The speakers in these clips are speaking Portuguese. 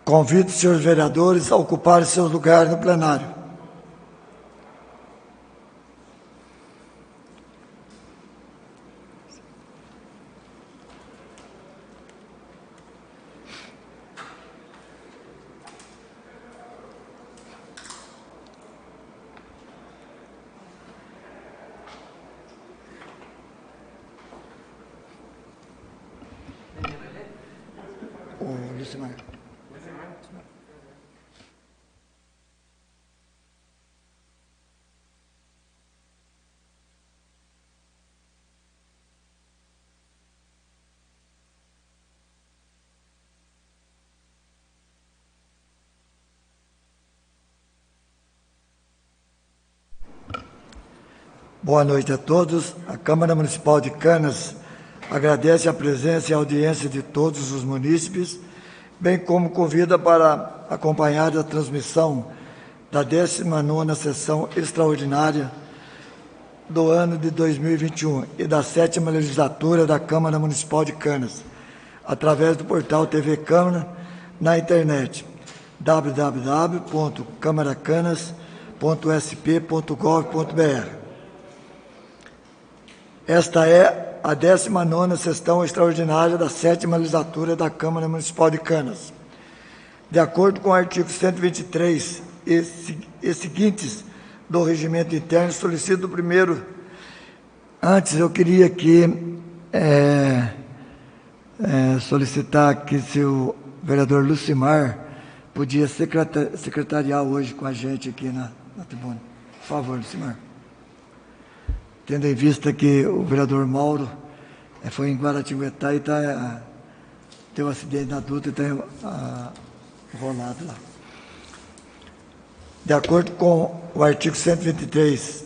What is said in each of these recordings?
Convido os senhores vereadores a ocuparem seus lugares no plenário. Lucimar. Boa noite a todos. A Câmara Municipal de Canas agradece a presença e a audiência de todos os munícipes, bem como convida para acompanhar a transmissão da 19ª Sessão Extraordinária do ano de 2021 e da 7ª Legislatura da Câmara Municipal de Canas, através do portal TV Câmara, na internet, www.camaracanas.sp.gov.br. Esta é a 19ª Sessão Extraordinária da 7ª Legislatura da Câmara Municipal de Canas. De acordo com o artigo 123 e seguintes do Regimento Interno, solicito primeiro... Antes, eu queria aqui solicitar que se o vereador Lucimar podia secretariar hoje com a gente aqui na tribuna. Por favor, Lucimar. Tendo em vista que o vereador Mauro foi em Guaratinguetá e teve um acidente na duta e está enrolado lá. De acordo com o artigo 123,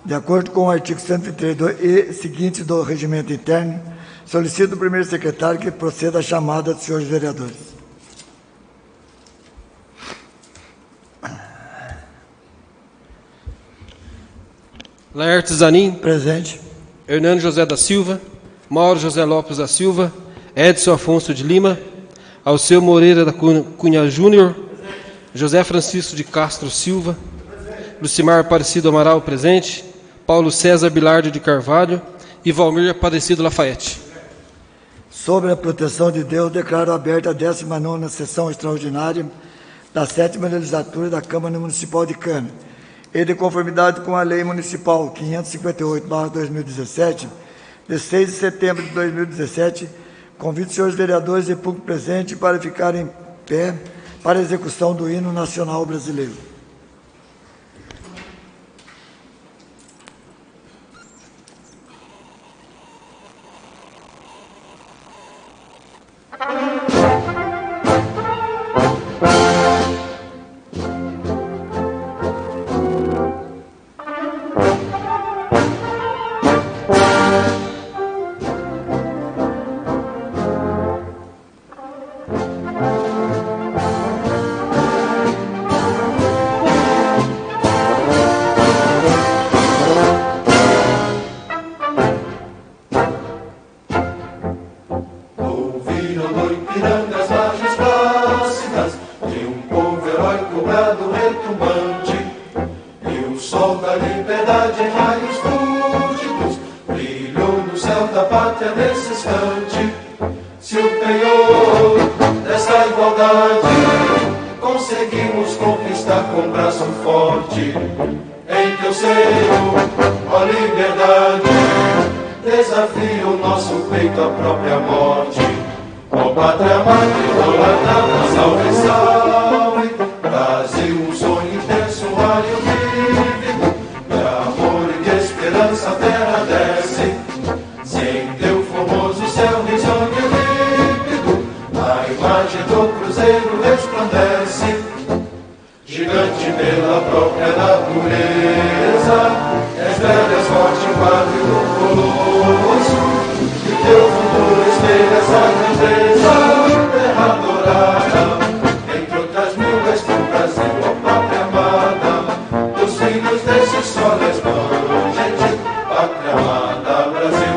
de acordo com o artigo 123 e seguinte do Regimento Interno, solicito o primeiro secretário que proceda à chamada dos senhores vereadores. Laertes Zanin. Presente. Hernando José da Silva. Mauro José Lopes da Silva. Edson Afonso de Lima. Alceu Moreira da Cunha Júnior. José Francisco de Castro Silva. Lucimar Aparecido Amaral, presente. Paulo César Bilardo de Carvalho. E Valmir Aparecido Lafayette. Sobre a proteção de Deus, declaro aberta a 19ª Sessão Extraordinária da 7ª Legislatura da Câmara Municipal de Canas. E de conformidade com a Lei Municipal 558/2017, de 6 de setembro de 2017, convido os senhores vereadores e público presente para ficarem em pé para a execução do hino nacional brasileiro. Desse sol resplandente, pátria amada Brasil.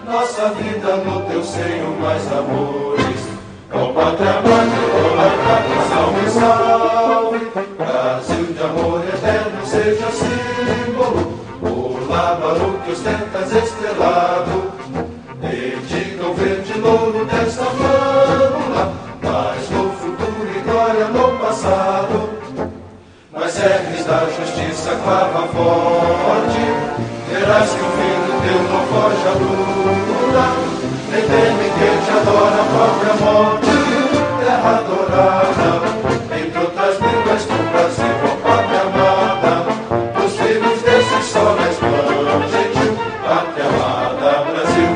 nossa vida no teu seio mais amores. Ó pátria amada, ó salve, salve, Brasil de amor eterno seja símbolo, o lábaro que ostentas estrelado, dedica o verde louro desta flâmula, mas no futuro e glória no passado, nas serras da justiça clava forte, verás que o fim do teu não foge a luta, nem teme quem te adora a própria morte, terra adorada, entre outras brigas do Brasil, ó pátria amada, os filhos desse sol na escola, gentil, pátria amada, Brasil.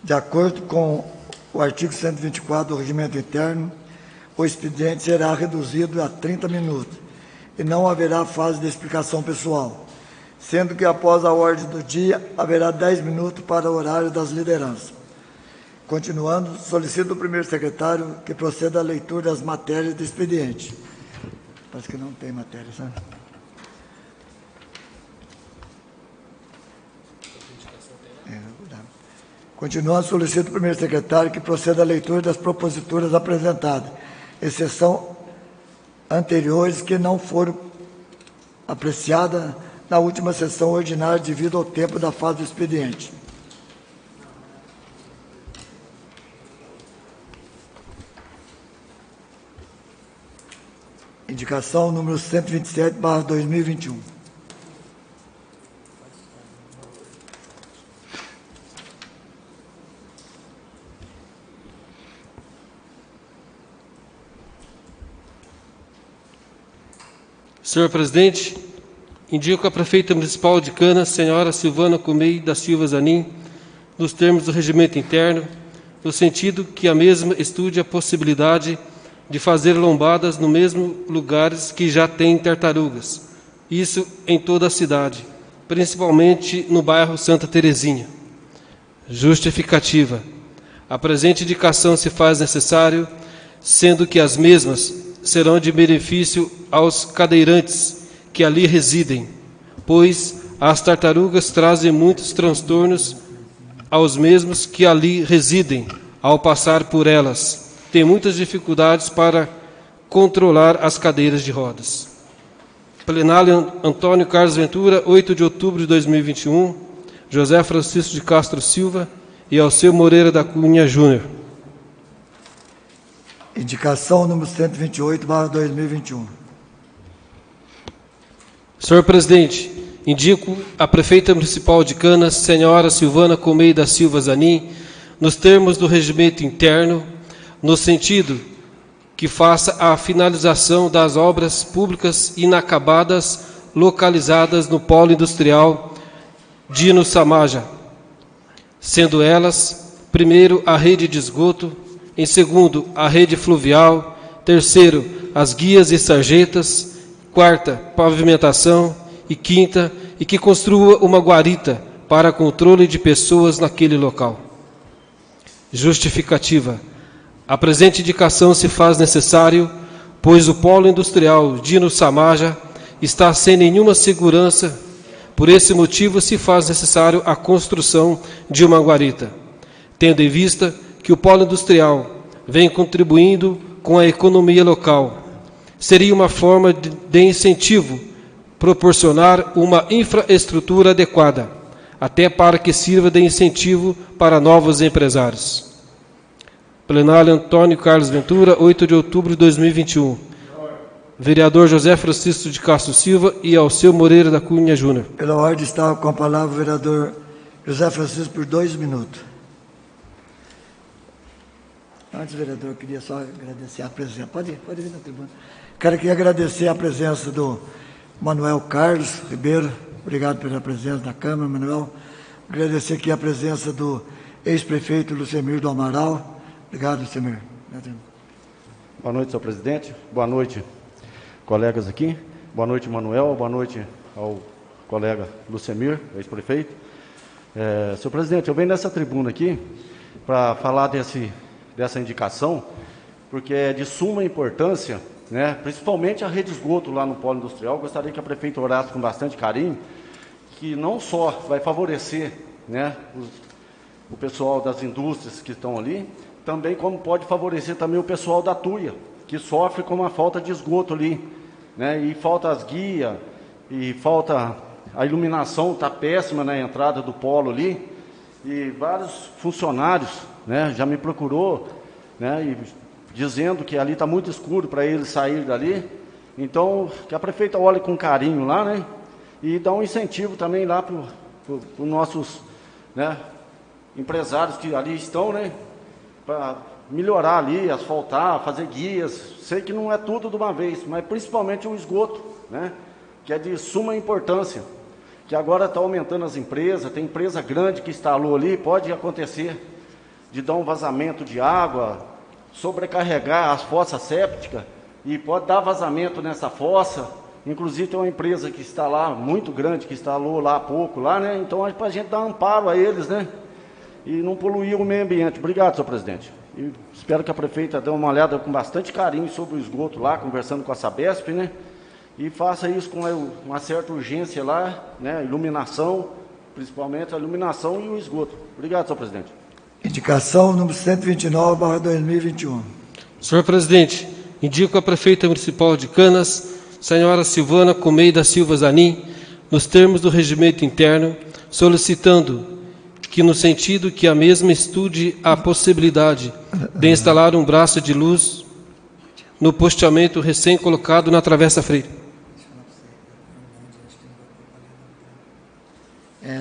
De acordo com o artigo 124 do Regimento Interno, o expediente será reduzido a 30 minutos e não haverá fase de explicação pessoal, sendo que após a ordem do dia haverá 10 minutos para o horário das lideranças. Continuando, solicito ao primeiro secretário que proceda à leitura das matérias do expediente. Parece que não tem matéria, sabe? Continuando, solicito ao primeiro secretário que proceda à leitura das proposituras apresentadas, exceção anteriores que não foram apreciadas na última sessão ordinária devido ao tempo da fase do expediente. Indicação número 127/2021. Senhor presidente, indico a prefeita municipal de Canas, senhora Silvana Comei da Silva Zanin, nos termos do regimento interno, no sentido que a mesma estude a possibilidade de fazer lombadas no mesmo lugares que já tem tartarugas, isso em toda a cidade, principalmente no bairro Santa Terezinha. Justificativa. A presente indicação se faz necessário, sendo que as mesmas serão de benefício aos cadeirantes que ali residem, pois as tartarugas trazem muitos transtornos aos mesmos que ali residem ao passar por elas. Tem muitas dificuldades para controlar as cadeiras de rodas. Plenário Antônio Carlos Ventura, 8 de outubro de 2021, José Francisco de Castro Silva e Alceu Moreira da Cunha Júnior. Indicação número 128/2021. Senhor presidente, indico a prefeita municipal de Canas, senhora Silvana Comei da Silva Zanin, nos termos do regimento interno, no sentido que faça a finalização das obras públicas inacabadas localizadas no polo industrial Dino Samaja, sendo elas, primeiro, a rede de esgoto, em segundo, a rede fluvial, terceiro, as guias e sarjetas, quarta, pavimentação e quinta, e que construa uma guarita para controle de pessoas naquele local. Justificativa. A presente indicação se faz necessário, pois o polo industrial Dino Samaja está sem nenhuma segurança. Por esse motivo se faz necessário a construção de uma guarita, tendo em vista que o polo industrial vem contribuindo com a economia local. Seria uma forma de incentivo proporcionar uma infraestrutura adequada, até para que sirva de incentivo para novos empresários. Plenário Antônio Carlos Ventura, 8 de outubro de 2021. Vereador José Francisco de Castro Silva e Alceu Moreira da Cunha Júnior. Pela ordem está com a palavra o vereador José Francisco por 2 minutos. Antes, vereador, eu queria só agradecer a presença. Pode vir na tribuna. Quero aqui agradecer a presença do Manuel Carlos Ribeiro. Obrigado pela presença na Câmara, Manuel. Agradecer aqui a presença do ex-prefeito Lucemir do Amaral. Obrigado, Lucemir. Boa noite, senhor presidente. Boa noite, colegas aqui. Boa noite, Manuel. Boa noite ao colega Lucemir, ex-prefeito. Senhor presidente, eu venho nessa tribuna aqui para falar dessa indicação, porque é de suma importância, né, principalmente a rede de esgoto lá no polo industrial. Gostaria que a prefeita orasse com bastante carinho, que não só vai favorecer, né, o pessoal das indústrias que estão ali, também como pode favorecer também o pessoal da Tuia, que sofre com uma falta de esgoto ali, né, e falta as guias, e falta a iluminação, está péssima na entrada do polo ali, e vários funcionários, né, já me procurou, né, e dizendo que ali está muito escuro para eles sair dali. Então, que a prefeita olhe com carinho lá, né, e dá um incentivo também lá para os nossos, né, empresários que ali estão, né, para melhorar ali, asfaltar, fazer guias. Sei que não é tudo de uma vez, mas principalmente o esgoto, né, que é de suma importância, que agora está aumentando as empresas, tem empresa grande que instalou ali, pode acontecer de dar um vazamento de água, sobrecarregar as fossas sépticas, e pode dar vazamento nessa fossa. Inclusive tem uma empresa que está lá, muito grande, que instalou lá há pouco, lá, né? Então é para a gente dar amparo a eles, né? E não poluir o meio ambiente. Obrigado, senhor presidente. E espero que a prefeita dê uma olhada com bastante carinho sobre o esgoto lá, conversando com a Sabesp, né? E faça isso com uma certa urgência lá, né? Iluminação, principalmente a iluminação e o esgoto. Obrigado, senhor presidente. Indicação número 129/2021. Senhor presidente, indico a prefeita municipal de Canas, senhora Silvana Comei da Silva Zanin, nos termos do regimento interno, solicitando que, no sentido que a mesma estude a possibilidade de instalar um braço de luz no posteamento recém-colocado na Travessa Freire.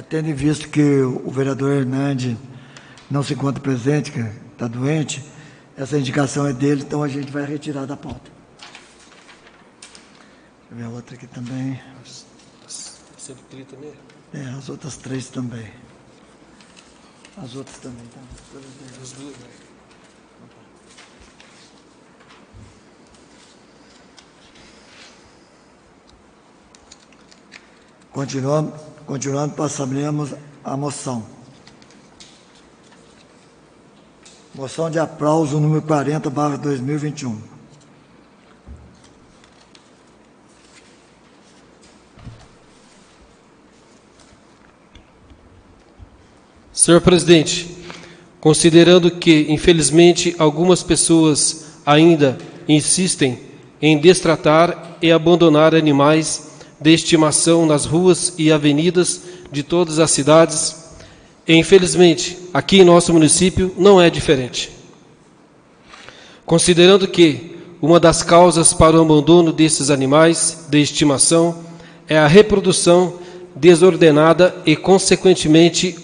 Tendo em vista que o vereador Hernandes não se encontra presente, que está doente, essa indicação é dele, então a gente vai retirar da pauta. Deixa eu ver a outra aqui também. As outras três também. As outras também, tá? As duas, né? Continuando, passaremos a moção. Moção de aplauso número 40/2021. Senhor presidente, considerando que, infelizmente, algumas pessoas ainda insistem em destratar e abandonar animais de estimação nas ruas e avenidas de todas as cidades, e, infelizmente, aqui em nosso município não é diferente. Considerando que uma das causas para o abandono desses animais de estimação é a reprodução desordenada e, consequentemente,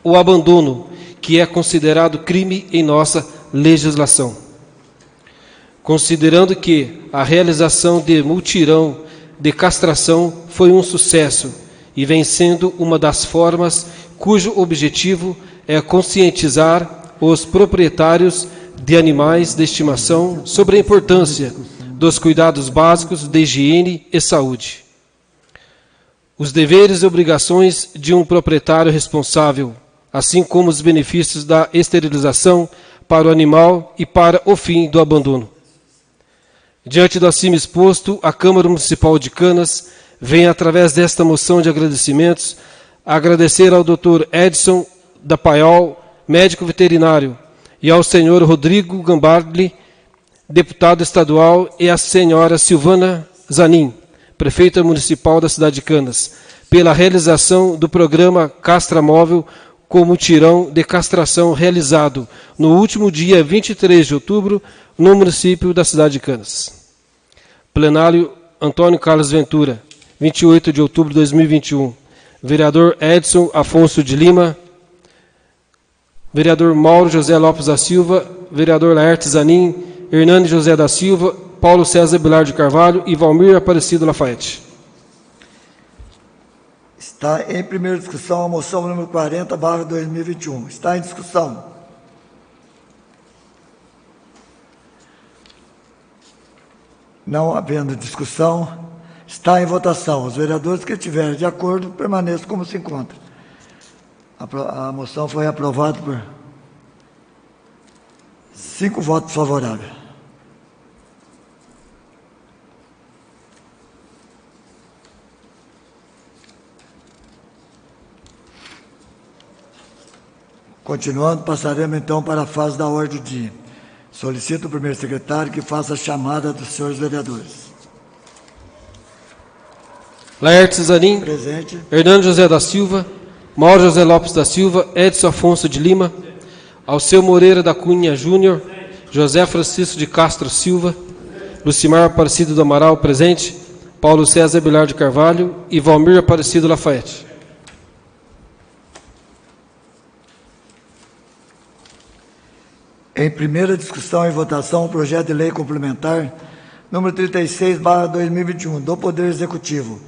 o abandono, que é considerado crime em nossa legislação. Considerando que a realização de mutirão de castração foi um sucesso e vem sendo uma das formas cujo objetivo é conscientizar os proprietários de animais de estimação sobre a importância dos cuidados básicos de higiene e saúde. Os deveres e obrigações de um proprietário responsável, assim como os benefícios da esterilização para o animal e para o fim do abandono. Diante do acima exposto, a Câmara Municipal de Canas vem, através desta moção de agradecimentos, agradecer ao Dr. Edson da Paiol, médico veterinário, e ao senhor Rodrigo Gambardi, deputado estadual, e à senhora Silvana Zanin, prefeita municipal da cidade de Canas, pela realização do programa Castra Móvel com mutirão de castração realizado no último dia 23 de outubro no município da cidade de Canas. Plenário Antônio Carlos Ventura, 28 de outubro de 2021. Vereador Edson Afonso de Lima, vereador Mauro José Lopes da Silva, vereador Laerte Zanin, Hernani José da Silva, Paulo César Bilar de Carvalho e Valmir Aparecido Lafayette. Está em primeira discussão a moção número 40/2021. Está em discussão. Não havendo discussão, Está em votação. Os vereadores que estiverem de acordo, permaneçam como se encontram. A moção foi aprovada por 5 votos favoráveis. Continuando, passaremos então para a fase da ordem do dia. Solicito o primeiro secretário que faça a chamada dos senhores vereadores. Laertes Zanin. Presente. Hernando José da Silva. Mauro José Lopes da Silva. Edson Afonso de Lima. Alceu Moreira da Cunha Júnior. José Francisco de Castro Silva. Lucimar Aparecido do Amaral, presente. Paulo César Bilar de Carvalho. E Valmir Aparecido Lafayette. Em primeira discussão e votação, o projeto de lei complementar número 36/2021 do Poder Executivo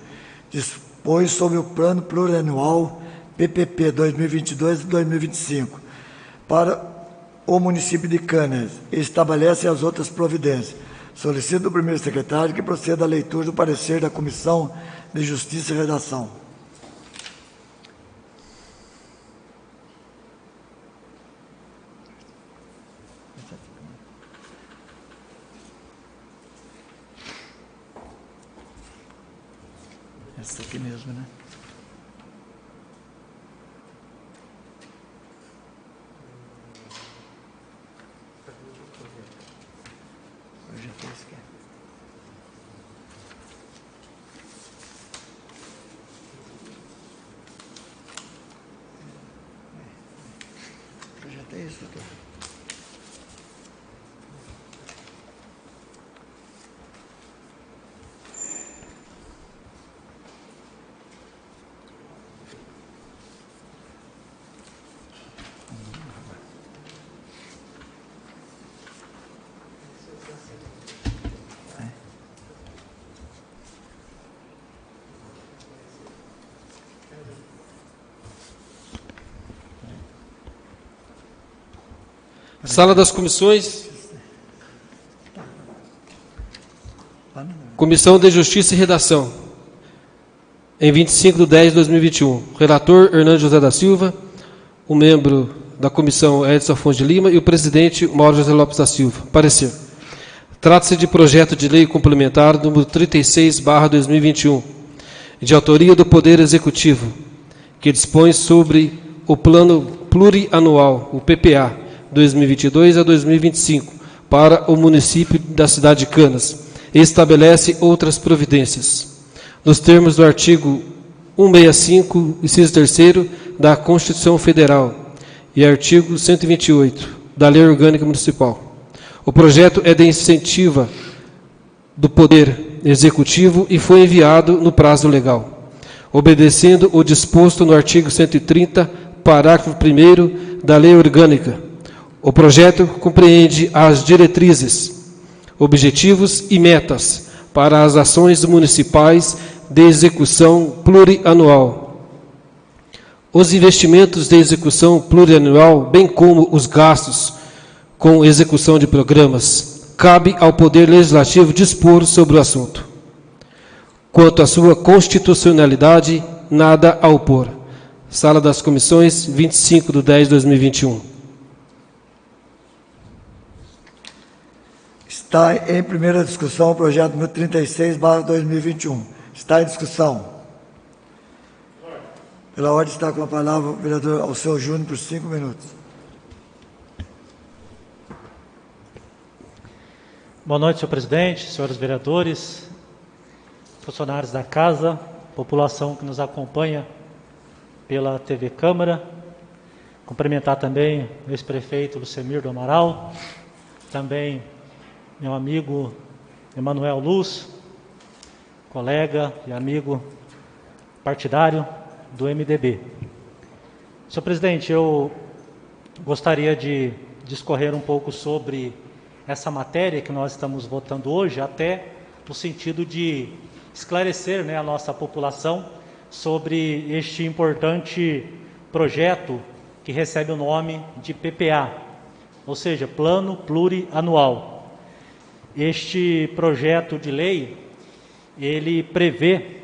dispõe sobre o Plano Plurianual PPP 2022-2025 para o município de Canas e estabelece as outras providências. Solicito o primeiro secretário que proceda à leitura do parecer da Comissão de Justiça e Redação. Essa aqui mesmo, né? Eu já fiz aqui. Eu já tenho isso aqui. Sala das Comissões. Comissão de Justiça e Redação. Em 25/10/2021. Relator Hernando José da Silva. O membro da comissão Edson Afonso de Lima e o presidente Mauro José Lopes da Silva. Parecer. Trata-se de projeto de lei complementar número 36/2021, de autoria do Poder Executivo, que dispõe sobre o Plano Plurianual, o PPA, 2022 a 2025, para o município da cidade de Canas, e estabelece outras providências. Nos termos do artigo 165, inciso 3º, da Constituição Federal e artigo 128 da Lei Orgânica Municipal. O projeto é de iniciativa do Poder Executivo e foi enviado no prazo legal, obedecendo o disposto no artigo 130, parágrafo 1º da Lei Orgânica. O projeto compreende as diretrizes, objetivos e metas para as ações municipais de execução plurianual. Os investimentos de execução plurianual, bem como os gastos com execução de programas, cabe ao Poder Legislativo dispor sobre o assunto. Quanto à sua constitucionalidade, nada a opor. Sala das Comissões, 25/10/2021. Está em primeira discussão o projeto número 36/2021. Está em discussão. Pela ordem está com a palavra o vereador Alceu Júnior por 5 minutos. Boa noite, senhor presidente, senhores vereadores, funcionários da casa, população que nos acompanha pela TV Câmara. Cumprimentar também o ex-prefeito Lucemir do Amaral, também meu amigo Emanuel Luz, colega e amigo partidário do MDB. Senhor presidente, eu gostaria de discorrer um pouco sobre essa matéria que nós estamos votando hoje, até no sentido de esclarecer, a nossa população sobre este importante projeto que recebe o nome de PPA, ou seja, Plano Plurianual. Este projeto de lei, ele prevê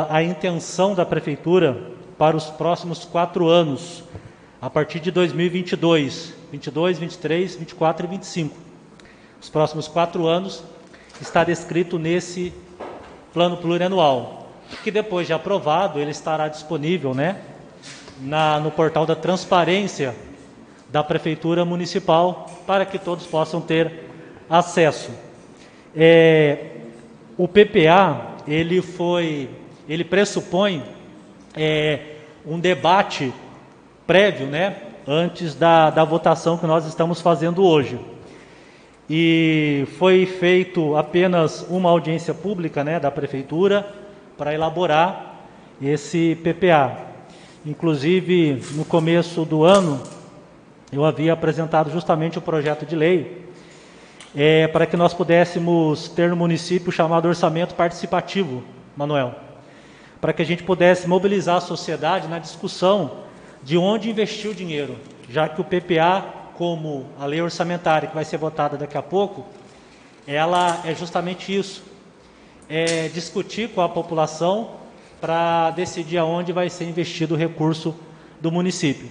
a intenção da Prefeitura para os próximos 4 anos, a partir de 2022, 22, 23, 24 e 25. Os próximos 4 anos está descrito nesse plano plurianual, que depois de aprovado, ele estará disponível, né, no portal da transparência da Prefeitura Municipal, para que todos possam ter acesso. O PPA, ele pressupõe um debate prévio, né, antes da votação que nós estamos fazendo hoje. E foi feito apenas uma audiência pública, né, da Prefeitura para elaborar esse PPA. Inclusive, no começo do ano, eu havia apresentado justamente o projeto de lei para que nós pudéssemos ter no município o chamado orçamento participativo, Manuel, para que a gente pudesse mobilizar a sociedade na discussão de onde investir o dinheiro, já que o PPA, como a lei orçamentária que vai ser votada daqui a pouco, ela é justamente isso, discutir com a população para decidir aonde vai ser investido o recurso do município.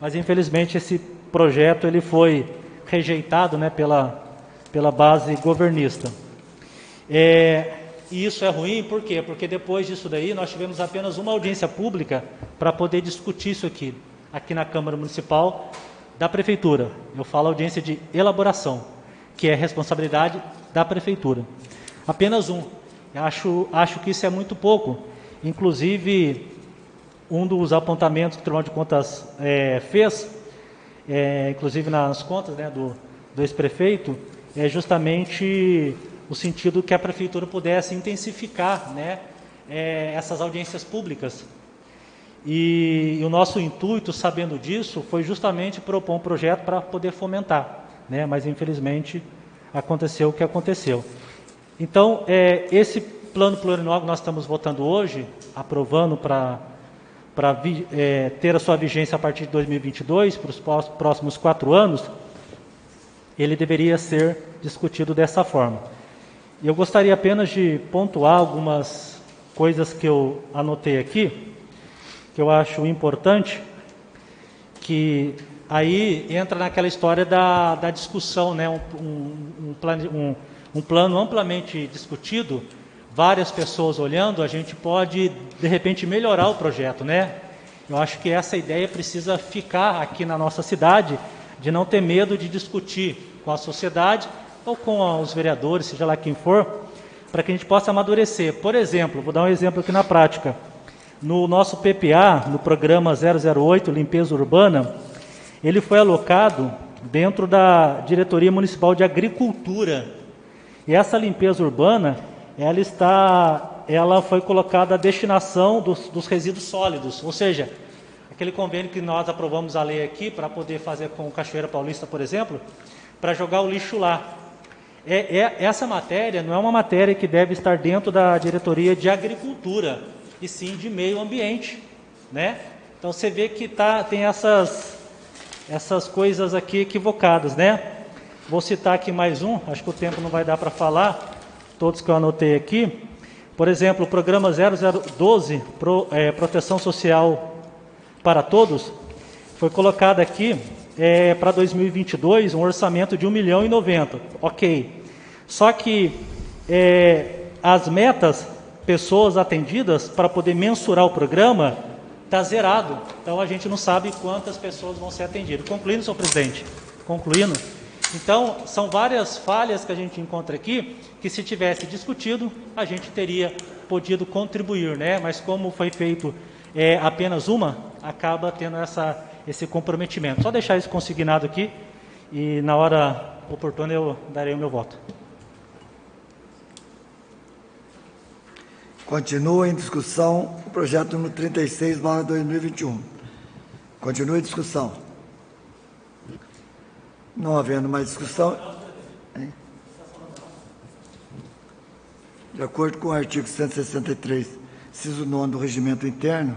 Mas, infelizmente, esse projeto ele foi rejeitado, né, pela base governista. E isso é ruim, por quê? Porque depois disso daí nós tivemos apenas uma audiência pública para poder discutir isso aqui na Câmara Municipal da Prefeitura. Eu falo audiência de elaboração, que é responsabilidade da Prefeitura. Apenas um. Eu acho que isso é muito pouco. Inclusive, um dos apontamentos que o Tribunal de Contas fez, inclusive nas contas, né, do ex-prefeito, é justamente o sentido que a Prefeitura pudesse intensificar, né, essas audiências públicas. E o nosso intuito, sabendo disso, foi justamente propor um projeto para poder fomentar, né, mas infelizmente aconteceu o que aconteceu. Então, esse plano plurianual que nós estamos votando hoje, aprovando para ter a sua vigência a partir de 2022, para os próximos 4 anos, ele deveria ser discutido dessa forma. E eu gostaria apenas de pontuar algumas coisas que eu anotei aqui, que eu acho importante, que aí entra naquela história da discussão, né? Um plano amplamente discutido, várias pessoas olhando, a gente pode, de repente, melhorar o projeto, né? Eu acho que essa ideia precisa ficar aqui na nossa cidade, de não ter medo de discutir com a sociedade ou com os vereadores, seja lá quem for, para que a gente possa amadurecer. Por exemplo, vou dar um exemplo aqui na prática. No nosso PPA, no programa 008, Limpeza Urbana, ele foi alocado dentro da Diretoria Municipal de Agricultura. E essa limpeza urbana, ela foi colocada à destinação dos resíduos sólidos, ou seja, aquele convênio que nós aprovamos a lei aqui para poder fazer com o Cachoeira Paulista, por exemplo, para jogar o lixo lá. Essa matéria não é uma matéria que deve estar dentro da Diretoria de Agricultura, e sim de Meio Ambiente, né? Então você vê que tem essas coisas aqui equivocadas, né? Vou citar aqui mais um, acho que o tempo não vai dar para falar, todos que eu anotei aqui. Por exemplo, o programa 0012, Proteção Social para Todos, foi colocado aqui para 2022 um orçamento de 1.090.000, ok. Só que as metas, pessoas atendidas, para poder mensurar o programa, está zerado. Então a gente não sabe quantas pessoas vão ser atendidas. Concluindo, senhor presidente, concluindo. Então, são várias falhas que a gente encontra aqui, que se tivesse discutido, a gente teria podido contribuir, né? Mas como foi feito apenas uma, acaba tendo esse comprometimento. Só deixar isso consignado aqui e na hora oportuna eu darei o meu voto. Continua em discussão o projeto número 36/2021. Continua em discussão. Não havendo mais discussão, de acordo com o artigo 163, inciso 9 do Regimento Interno,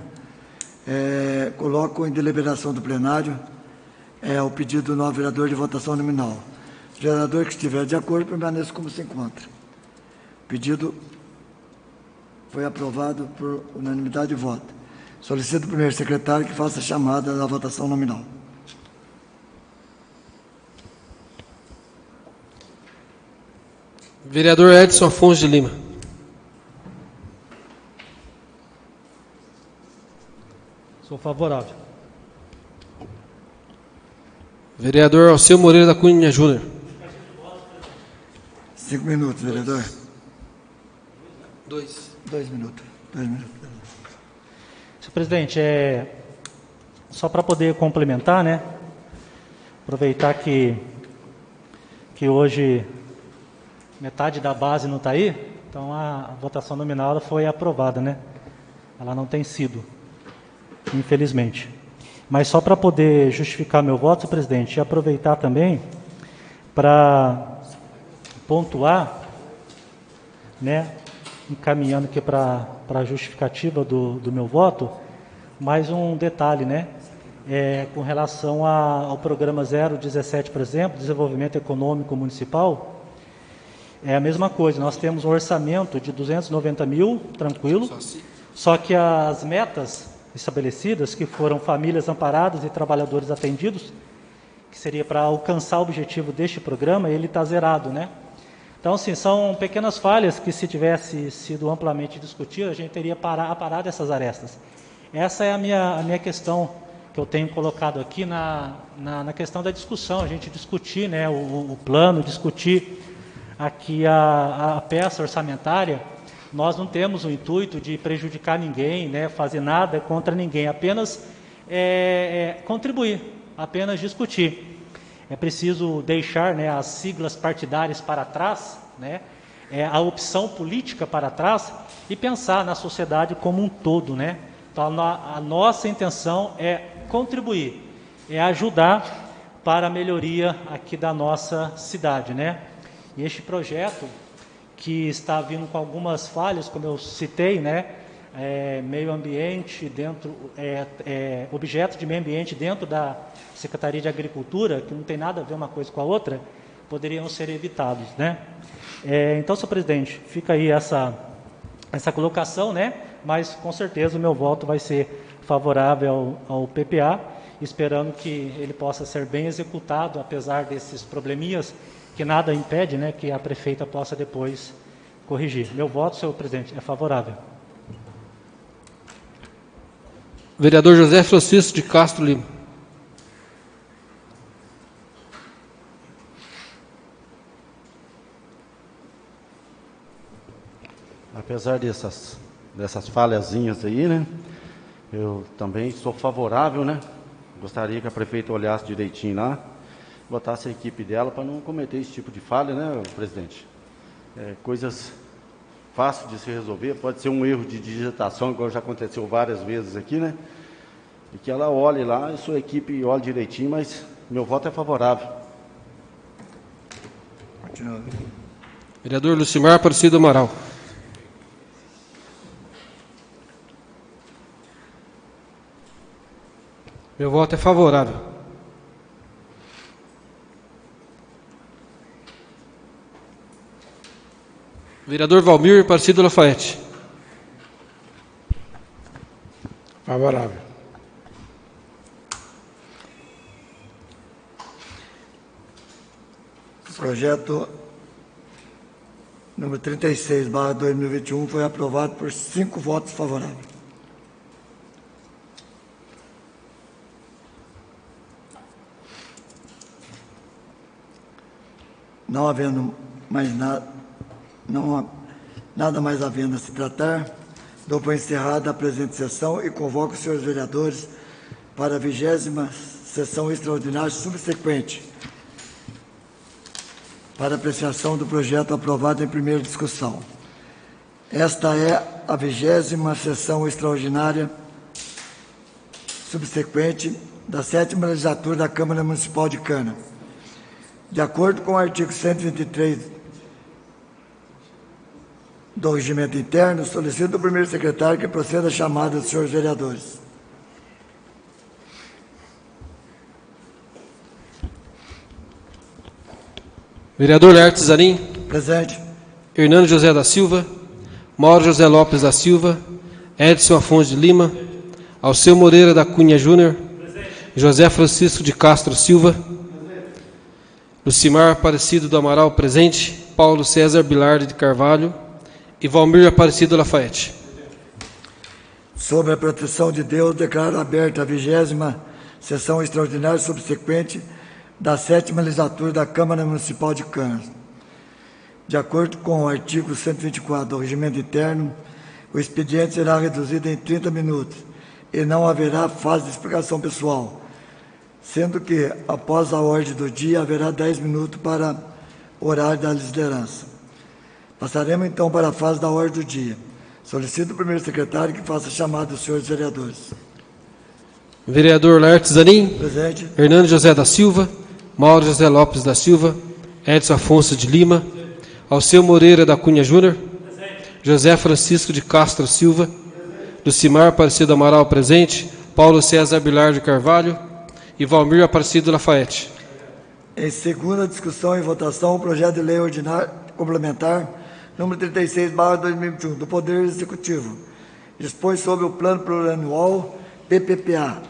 coloco em deliberação do plenário o pedido do novo vereador de votação nominal. O vereador que estiver de acordo permaneça como se encontra. O pedido foi aprovado por unanimidade de voto. Solicito ao primeiro secretário que faça a chamada da votação nominal. Vereador Edson Afonso de Lima. Sou favorável. Vereador Alceu Moreira da Cunha Júnior. 5 minutos, vereador. 2. 2 minutos. 2 minutos. Senhor presidente, só para poder complementar, né? Aproveitar que hoje metade da base não está aí, então a votação nominal ela foi aprovada, né? Ela não tem sido, infelizmente. Mas só para poder justificar meu voto, senhor presidente, e aproveitar também para pontuar, né? Encaminhando aqui para a justificativa do meu voto, mais um detalhe, né? Com relação ao programa 017, por exemplo, Desenvolvimento Econômico Municipal, é a mesma coisa, nós temos um orçamento de 290 mil, tranquilo, só que as metas estabelecidas, que foram famílias amparadas e trabalhadores atendidos, que seria para alcançar o objetivo deste programa, ele está zerado, né? Então, assim, são pequenas falhas que, se tivesse sido amplamente discutido, a gente teria aparado essas arestas. Essa é a minha questão que eu tenho colocado aqui na questão da discussão, a gente discutir, né, o plano, discutir aqui a peça orçamentária. Nós não temos o intuito de prejudicar ninguém, né, fazer nada contra ninguém, apenas contribuir, apenas discutir. É preciso deixar, né, as siglas partidárias para trás, né, a opção política para trás e pensar na sociedade como um todo, né? Então, a nossa intenção é contribuir, é ajudar para a melhoria aqui da nossa cidade, né? E este projeto, que está vindo com algumas falhas, como eu citei, né? Meio ambiente dentro, objetos de meio ambiente dentro da Secretaria de Agricultura, que não tem nada a ver uma coisa com a outra, poderiam ser evitados, né? Então, senhor presidente, fica aí essa colocação, né? Mas com certeza o meu voto vai ser favorável ao PPA, esperando que ele possa ser bem executado, apesar desses probleminhas, que nada impede, né, que a prefeita possa depois corrigir. Meu voto, senhor presidente, é favorável. Vereador José Francisco de Castro Lima. Apesar dessas falhazinhas aí, né? Eu também sou favorável, né? Gostaria que a prefeita olhasse direitinho lá, botasse a equipe dela para não cometer esse tipo de falha, né, presidente? Coisas fáceis de se resolver, pode ser um erro de digitação, igual já aconteceu várias vezes aqui, né? E que ela olhe lá e sua equipe olhe direitinho, mas meu voto é favorável. Continua. Vereador Lucimar Aparecido Amaral. Meu voto é favorável. Vereador Valmir Aparecido Lafayette. Favorável. O projeto número 36/2021 foi aprovado por 5 votos favoráveis. Não havendo mais nada mais havendo a se tratar, dou por encerrada a presente sessão e convoco os senhores vereadores para a 20ª sessão extraordinária subsequente, para apreciação do projeto aprovado em primeira discussão. Esta é a 20ª sessão extraordinária subsequente da 7ª legislatura da Câmara Municipal de Cana. De acordo com o artigo 123 do Regimento Interno, solicito ao primeiro secretário que proceda à chamada dos senhores vereadores. Vereador Laertes Zanin. Presente. Hernando José da Silva, Mauro José Lopes da Silva, Edson Afonso de Lima, Alceu Moreira da Cunha Júnior, José Francisco de Castro Silva, Lucimar Aparecido do Amaral presente, Paulo César Bilardi de Carvalho e Valmir Aparecido Lafayette. Sobre a proteção de Deus, declaro aberta a 20ª sessão extraordinária subsequente da 7ª legislatura da Câmara Municipal de Canas. De acordo com o artigo 124 do Regimento Interno, o expediente será reduzido em 30 minutos e não haverá fase de explicação pessoal, sendo que, após a ordem do dia, haverá 10 minutos para horário da liderança. Passaremos, então, para a fase da ordem do dia. Solicito o primeiro secretário que faça a chamada dos senhores vereadores. Vereador Laertes Zanin. Presente. Hernando José da Silva, Mauro José Lopes da Silva, Edson Afonso de Lima, Alceu Moreira da Cunha Júnior, José Francisco de Castro Silva, Lucimar Aparecido Amaral presente, Paulo César Bilardi de Carvalho e Valmir Aparecido Lafayette. Em segunda discussão e votação, o projeto de lei ordinária complementar número 36/2021 do Poder Executivo dispõe sobre o Plano Plurianual PPA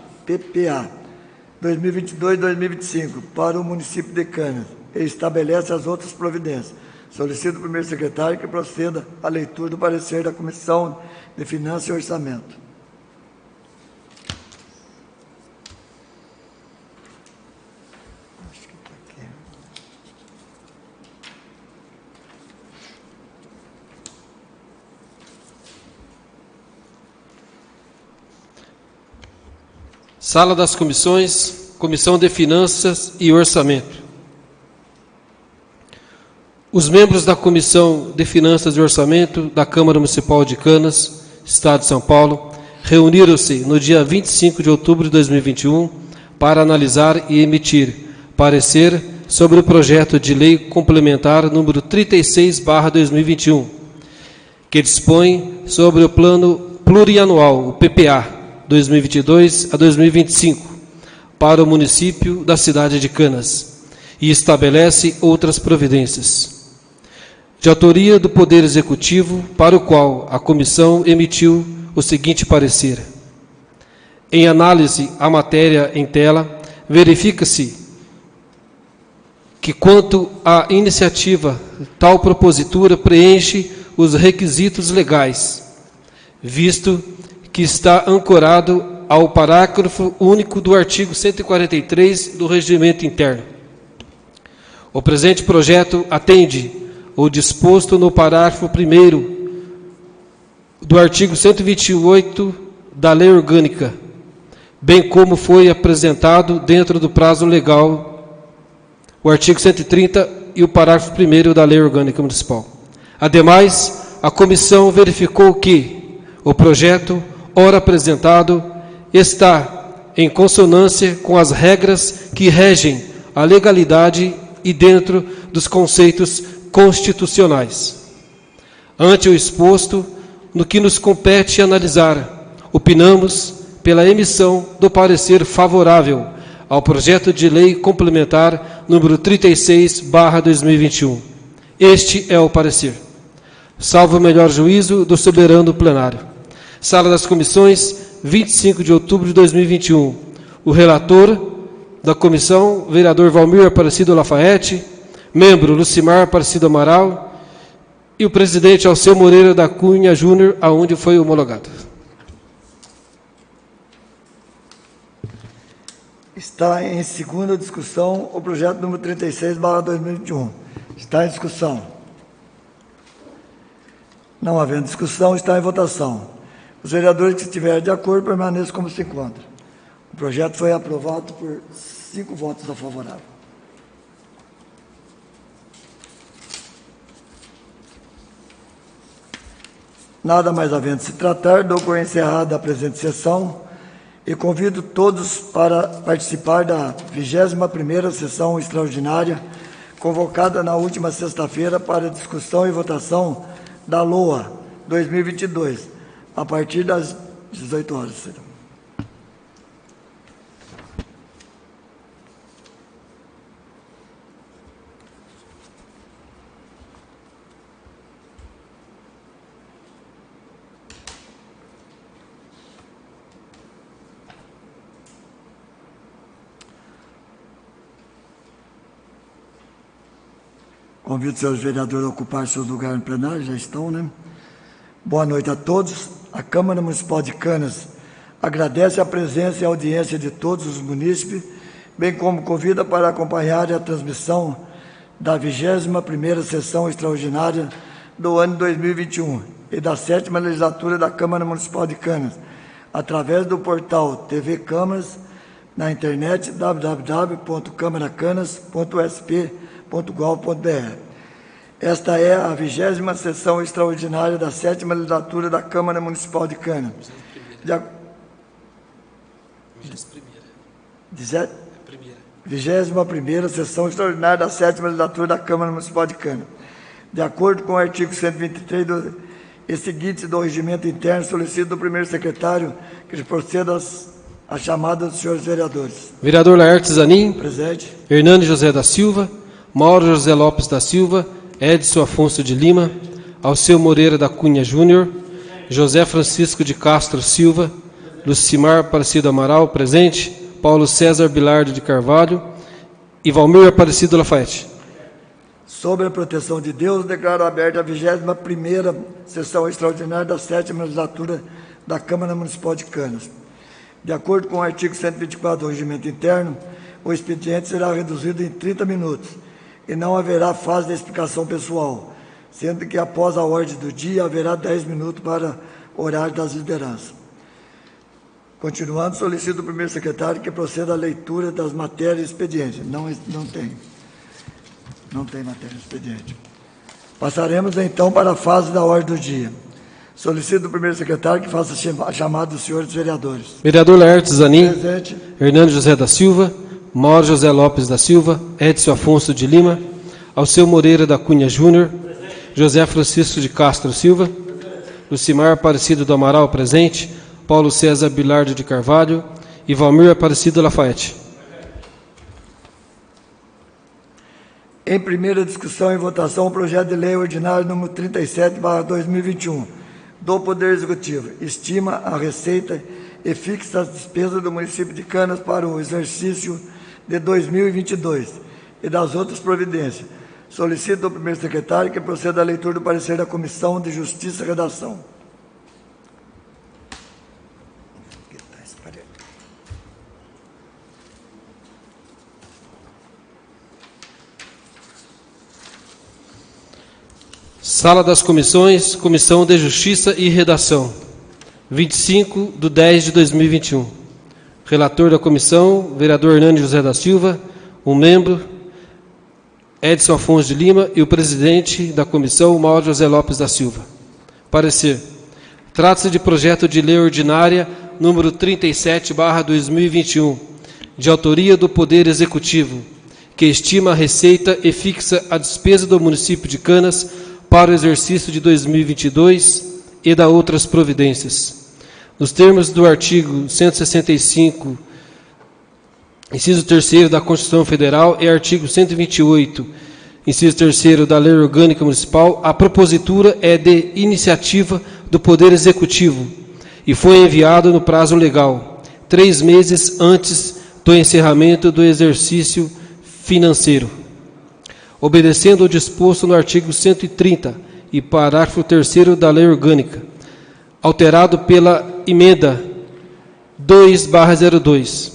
2022-2025 para o município de Canas e estabelece as outras providências. Solicito o primeiro secretário que proceda à leitura do parecer da Comissão de Finanças e Orçamento. Sala das Comissões, Comissão de Finanças e Orçamento. Os membros da Comissão de Finanças e Orçamento da Câmara Municipal de Canas, Estado de São Paulo, reuniram-se no dia 25 de outubro de 2021 para analisar e emitir parecer sobre o projeto de lei complementar número 36/2021, que dispõe sobre o Plano Plurianual, o PPA, 2022 a 2025, para o município da cidade de Canas, e estabelece outras providências. De autoria do Poder Executivo, para o qual a comissão emitiu o seguinte parecer. Em análise à matéria em tela, verifica-se que, quanto à iniciativa, tal propositura preenche os requisitos legais, visto que está ancorado ao parágrafo único do artigo 143 do Regimento Interno. O presente projeto atende o disposto no parágrafo 1º do artigo 128 da Lei Orgânica, bem como foi apresentado dentro do prazo legal, o artigo 130 e o parágrafo 1º da Lei Orgânica Municipal. Ademais, a comissão verificou que o projeto, ora apresentado, está em consonância com as regras que regem a legalidade e dentro dos conceitos constitucionais. Ante o exposto, no que nos compete analisar, opinamos pela emissão do parecer favorável ao projeto de lei complementar número 36/2021. Este é o parecer. Salvo o melhor juízo do soberano plenário. Sala das Comissões, 25 de outubro de 2021. O relator da comissão, vereador Valmir Aparecido Lafayette, membro Lucimar Aparecido Amaral e o presidente Alceu Moreira da Cunha Júnior, aonde foi homologado. Está em segunda discussão o projeto número 36/2021. Está em discussão. Não havendo discussão, está em votação. Os vereadores que estiverem de acordo permaneçam como se encontram. O projeto foi aprovado por 5 votos a favorável. Nada mais havendo se tratar, dou por encerrada a presente sessão e convido todos para participar da 21ª sessão extraordinária, convocada na última sexta-feira para discussão e votação da LOA 2022, a partir das 18 horas. Convido os senhores vereadores a ocupar seus lugares no plenário, já estão, né? Boa noite a todos. A Câmara Municipal de Canas agradece a presença e a audiência de todos os munícipes, bem como convida para acompanhar a transmissão da 21ª Sessão Extraordinária do ano 2021 e da 7ª Legislatura da Câmara Municipal de Canas, através do portal TV Câmaras, na internet www.câmaracanas.sp.gov.br. Esta é a 20ª Sessão Extraordinária da 7ª Legislatura da Câmara Municipal de Canas. 21ª Sessão Extraordinária da 7ª Legislatura da Câmara Municipal de Canas. De acordo com o artigo 123 e seguintes do Regimento Interno, solicito do primeiro secretário que proceda à chamada dos senhores vereadores. Vereador Laertes Zanin. Presente. Hernani José da Silva. Mauro José Lopes da Silva. Edson Afonso de Lima. Alceu Moreira da Cunha Júnior. José Francisco de Castro Silva. Lucimar Aparecido Amaral, presente. Paulo César Bilardo de Carvalho. E Valmir Aparecido Lafayette. Sobre a proteção de Deus, declaro aberta a 21ª Sessão Extraordinária da 7ª Legislatura da Câmara Municipal de Canas. De acordo com o artigo 124 do Regimento Interno, o expediente será reduzido em 30 minutos e não haverá fase de explicação pessoal, sendo que após a ordem do dia haverá 10 minutos para o horário das lideranças. Continuando, solicito ao primeiro secretário que proceda à leitura das matérias expedientes. Não tem matéria expediente. Passaremos então para a fase da ordem do dia. Solicito do primeiro secretário que faça a chamada dos senhores vereadores. Vereador Laertes Zanin. Presente. Hernani José da Silva. Mauro José Lopes da Silva. Edson Afonso de Lima. Alceu Moreira da Cunha Júnior. José Francisco de Castro Silva. Lucimar Aparecido do Amaral, presente. Paulo César Bilardo de Carvalho. E Valmir Aparecido Lafayette. Em primeira discussão e votação, o projeto de lei ordinário número 37/2021 do Poder Executivo estima a receita e fixa as despesas do município de Canas para o exercício de 2022 e das outras providências. Solicito ao primeiro secretário que proceda à leitura do parecer da Comissão de Justiça e Redação. Sala das Comissões, Comissão de Justiça e Redação, 25/10/2021. Relator da comissão, vereador Hernani José da Silva, um membro, Edson Afonso de Lima, e o presidente da comissão, Mauro José Lopes da Silva. Parecer. Trata-se de projeto de lei ordinária número 37/2021, de autoria do Poder Executivo, que estima a receita e fixa a despesa do município de Canas para o exercício de 2022 e da outras providências. Nos termos do artigo 165, inciso 3º da Constituição Federal e artigo 128, inciso 3º da Lei Orgânica Municipal, a propositura é de iniciativa do Poder Executivo e foi enviado no prazo legal, 3 meses antes do encerramento do exercício financeiro, obedecendo ao disposto no artigo 130 e parágrafo 3º da Lei Orgânica, alterado pela emenda 2/02.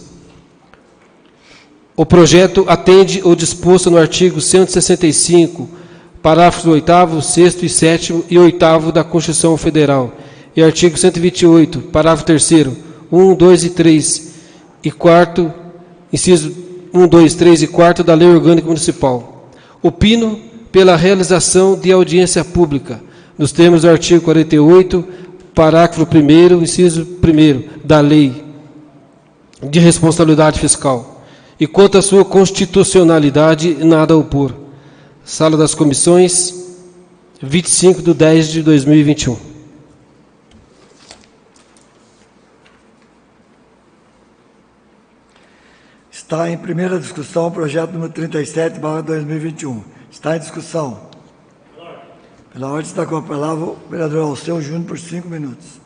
O projeto atende ao disposto no artigo 165, parágrafos 8º, 6º e 7º e 8º da Constituição Federal, e artigo 128, parágrafo 3º, 1, 2 e 3 e 4º, inciso 1, 2, 3 e 4 da Lei Orgânica Municipal. Opino pela realização de audiência pública, nos termos do artigo 48, parágrafo 1º, inciso 1º da Lei de Responsabilidade Fiscal. E quanto à sua constitucionalidade, nada a opor. Sala das Comissões, 25/10/2021. Está em primeira discussão o projeto número 37/2021. Está em discussão. Pela ordem está com a palavra o vereador Alceu Júnior por 5 minutos.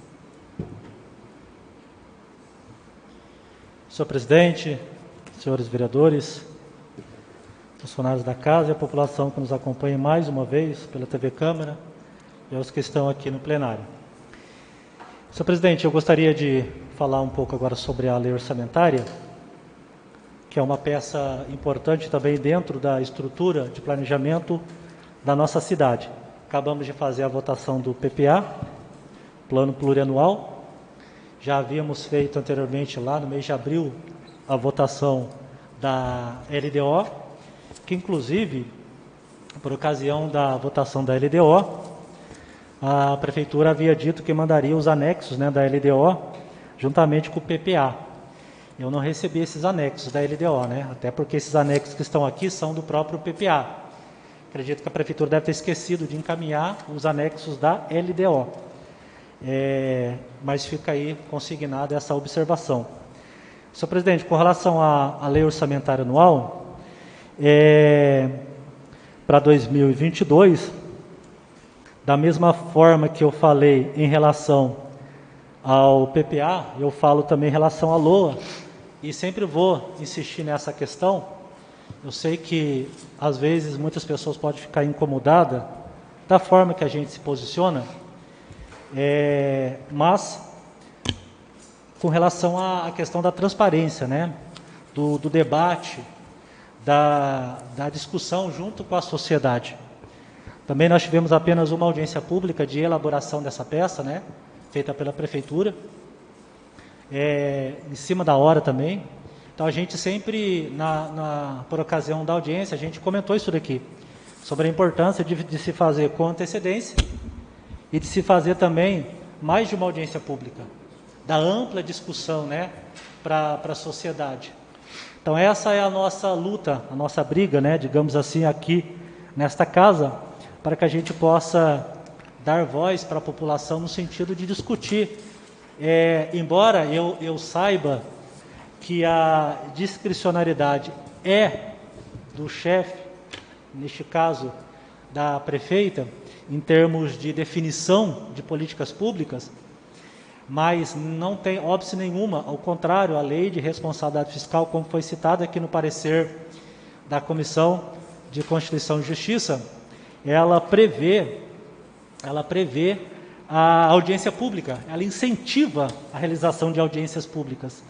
Senhor presidente, senhores vereadores, funcionários da casa e a população que nos acompanha mais uma vez pela TV Câmara e aos que estão aqui no plenário. Senhor presidente, eu gostaria de falar um pouco agora sobre a lei orçamentária, que é uma peça importante também dentro da estrutura de planejamento da nossa cidade. Acabamos de fazer a votação do PPA, Plano Plurianual. Já havíamos feito anteriormente, lá no mês de abril, a votação da LDO, que inclusive, por ocasião da votação da LDO, a Prefeitura havia dito que mandaria os anexos, né, da LDO, juntamente com o PPA. Eu não recebi esses anexos da LDO, né? Até porque esses anexos que estão aqui são do próprio PPA. Acredito que a Prefeitura deve ter esquecido de encaminhar os anexos da LDO. Mas fica aí consignada essa observação. Senhor presidente, com relação à lei orçamentária anual, para 2022, da mesma forma que eu falei em relação ao PPA, eu falo também em relação à LOA, e sempre vou insistir nessa questão. Eu sei que, às vezes, muitas pessoas podem ficar incomodadas da forma que a gente se posiciona, mas com relação à questão da transparência, né? do debate, da discussão junto com a sociedade. Também nós tivemos apenas uma audiência pública de elaboração dessa peça, né? Feita pela Prefeitura, em cima da hora também. Então a gente sempre, por ocasião da audiência, a gente comentou isso daqui, sobre a importância de se fazer com antecedência e de se fazer também mais de uma audiência pública, da ampla discussão, né, para a sociedade. Então essa é a nossa luta, a nossa briga, né, digamos assim, aqui nesta casa, para que a gente possa dar voz para a população no sentido de discutir. Embora eu saiba que a discricionariedade é do chefe, neste caso da prefeita, em termos de definição de políticas públicas, mas não tem óbice nenhuma, ao contrário, a lei de responsabilidade fiscal, como foi citada aqui no parecer da Comissão de Constituição e Justiça, ela prevê a audiência pública, ela incentiva a realização de audiências públicas.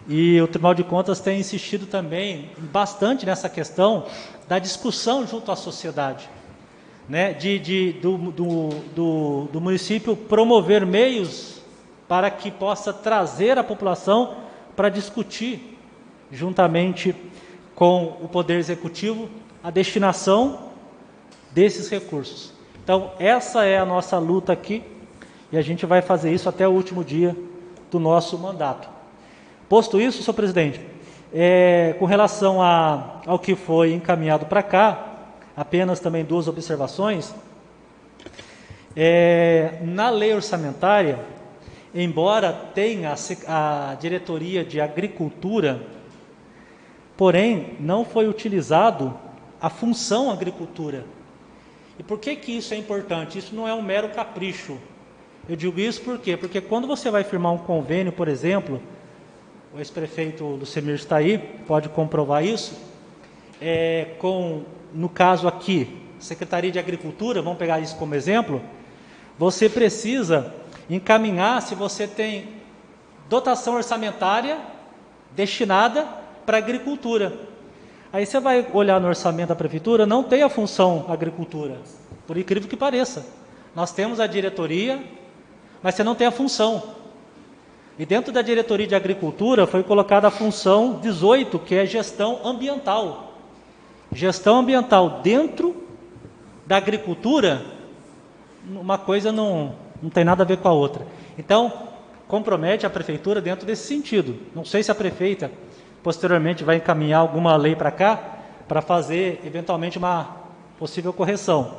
E o Tribunal de Contas tem insistido também bastante nessa questão da discussão junto à sociedade, né? do município promover meios para que possa trazer a população para discutir, juntamente com o Poder Executivo, a destinação desses recursos. Então, essa é a nossa luta aqui, e a gente vai fazer isso até o último dia do nosso mandato. Posto isso, senhor presidente, com relação ao que foi encaminhado para cá, apenas também duas observações. Na lei orçamentária, embora tenha a diretoria de agricultura, porém não foi utilizado a função agricultura. E por que isso é importante? Isso não é um mero capricho. Eu digo isso por quê? Porque quando você vai firmar um convênio, por exemplo, o ex-prefeito Lucemir está aí, pode comprovar isso, no caso aqui, Secretaria de Agricultura, vamos pegar isso como exemplo, você precisa encaminhar se você tem dotação orçamentária destinada para a agricultura. Aí você vai olhar no orçamento da Prefeitura, não tem a função agricultura, por incrível que pareça. Nós temos a diretoria, mas você não tem a função. E dentro da diretoria de agricultura foi colocada a função 18, que é gestão ambiental. Gestão ambiental dentro da agricultura, uma coisa não tem nada a ver com a outra. Então, compromete a Prefeitura dentro desse sentido. Não sei se a prefeita posteriormente vai encaminhar alguma lei para cá, para fazer eventualmente uma possível correção.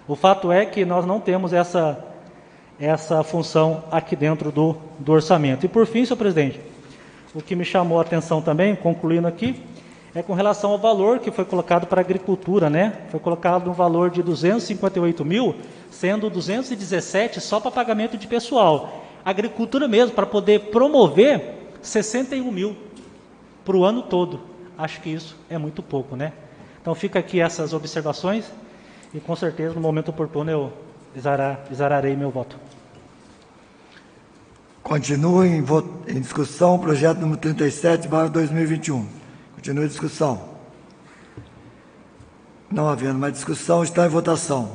O fato é que nós não temos essa função aqui dentro do orçamento. E por fim, senhor presidente, o que me chamou a atenção também, concluindo aqui, é com relação ao valor que foi colocado para a agricultura, né? Foi colocado um valor de 258 mil, sendo 217 só para pagamento de pessoal. A agricultura mesmo, para poder promover 61 mil para o ano todo. Acho que isso é muito pouco, né? Então fica aqui essas observações e com certeza no momento oportuno eu exararei meu voto. Continua em discussão o projeto número 37/2021. Continua em discussão. Não havendo mais discussão, está em votação.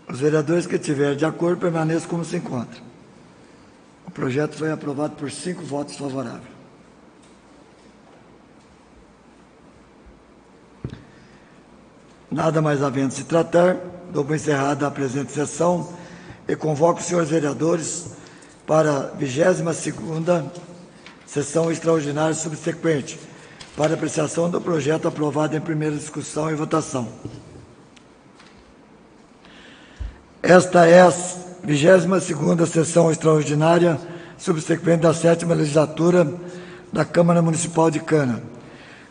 Os vereadores que estiverem de acordo permaneçam como se encontram. O projeto foi aprovado por 5 votos favoráveis. Nada mais havendo se tratar, dou por encerrada a presente sessão e convoco os senhores vereadores para a 22ª sessão extraordinária subsequente, para apreciação do projeto aprovado em primeira discussão e votação. Esta é a 22ª sessão extraordinária subsequente da 7ª legislatura da Câmara Municipal de Cana.